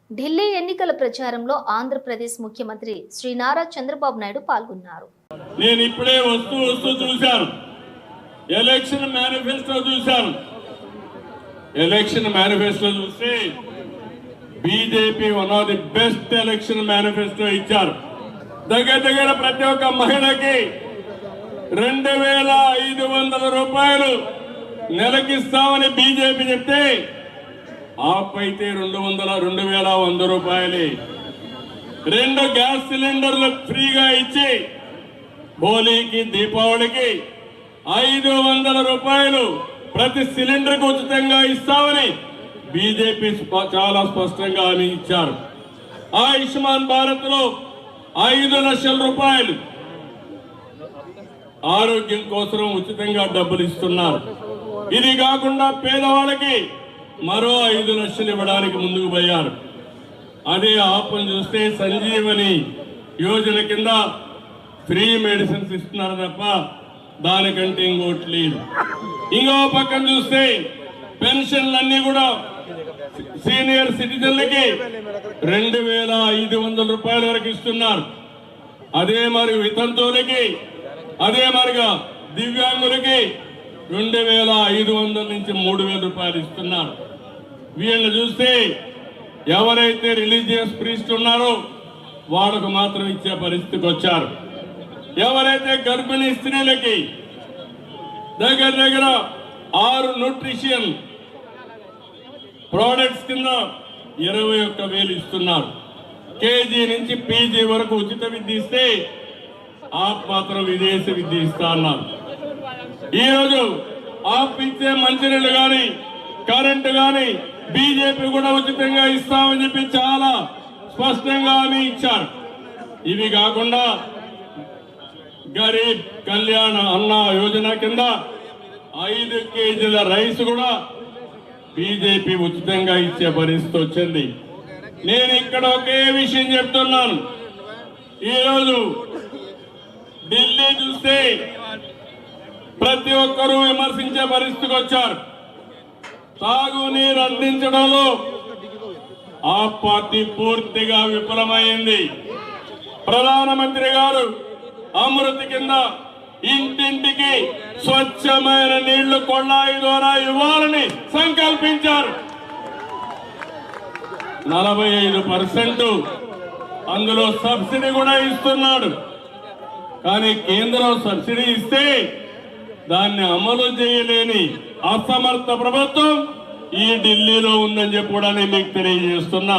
ఢిల్లీ ఎన్నికల ప్రచారంలో ఆంధ్రప్రదేశ్ ముఖ్యమంత్రి శ్రీ నారా చంద్రబాబు నాయుడు పాల్గొన్నారు. నేను ఇప్పుడే వస్తూ చూశాను, ఎలక్షన్ మేనిఫెస్టో చూశాను. ఎలక్షన్ మేనిఫెస్టో చూస్తే BJP one of the best election manifesto ఇచ్చారు. దగ్గర ప్రతి ఒక్క మహిళకి 2,500 రూపాయలు నెలకిస్తామని బీజేపీ చెప్తే ఆపైతే 2,100 రూపాయలే. 2 గ్యాస్ సిలిండర్లు ఫ్రీగా ఇచ్చి హోలీకి దీపావళికి 500 రూపాయలు ప్రతి సిలిండర్కు ఉచితంగా ఇస్తామని బీజేపీ చాలా స్పష్టంగా హామీ ఇచ్చారు. ఆయుష్మాన్ భారత్ లో 5 లక్షల రూపాయలు ఆరోగ్యం కోసం ఉచితంగా డబ్బులు ఇస్తున్నారు. ఇది కాకుండా పేదవాళ్ళకి మరో 5 లక్షలు ఇవ్వడానికి ముందుకు పోయారు. అదే ఆపం చూస్తే సంజీవని యోజన కింద ఫ్రీ మెడిసిన్స్ ఇస్తున్నారు తప్ప దానికంటే ఇంకోటి లేదు. ఇంకో పక్కన చూస్తే పెన్షన్లన్నీ కూడా సీనియర్ సిటిజన్లకి 2,500 రూపాయల వరకు ఇస్తున్నారు. అదే మరి వితంతువులకి, అదే మరిగా దివ్యాంగులకి 2,500 నుంచి 3,000 రూపాయలు ఇస్తున్నారు. వీళ్ళని చూస్తే ఎవరైతే రిలీజియస్ ప్రీస్ట్ ఉన్నారో వాళ్ళకు మాత్రం ఇచ్చే పరిస్థితికి వచ్చారు. ఎవరైతే గర్భిణీ స్త్రీలకి దగ్గర 6 న్యూట్రిషన్ ప్రోడక్ట్స్ కింద 21,000 ఇస్తున్నారు. కేజీ నుంచి పీజీ వరకు ఉచిత విద్య ఇస్తే ఆప్ మాత్రం విదేశీ విద్య ఇస్తా అన్నారు. ఈరోజు ఆప్ ఇచ్చే మంచినీళ్ళు కానీ కరెంటు కానీ బీజేపీ కూడా ఉచితంగా ఇస్తామని చెప్పి చాలా స్పష్టంగా హామీ ఇచ్చారు. ఇవి కాకుండా గరీబ్ కళ్యాణ అన్న యోజన కింద 5 కేజీల రైస్ కూడా బీజేపీ ఉచితంగా ఇచ్చే పరిస్థితి వచ్చింది. నేను ఇక్కడ ఒకే విషయం చెప్తున్నాను. ఈరోజు ఢిల్లీ చూస్తే ప్రతి ఒక్కరూ విమర్శించే పరిస్థితికి వచ్చారు. తాగునీరు అందించడంలో ఆ పార్టీ పూర్తిగా విఫలమైంది. ప్రధానమంత్రి గారు అమృత్ కింద ఇంటింటికి స్వచ్ఛమైన నీళ్లు కొళాయి ద్వారా ఇవ్వాలని సంకల్పించారు. 45% అందులో సబ్సిడీ కూడా ఇస్తున్నాడు. కానీ కేంద్రం సబ్సిడీ ఇస్తే దాన్ని అమలు చేయలేని అసమర్థ ప్రభుత్వం ఈ ఢిల్లీలో ఉందని చెప్పి కూడా నేను మీకు తెలియజేస్తున్నా.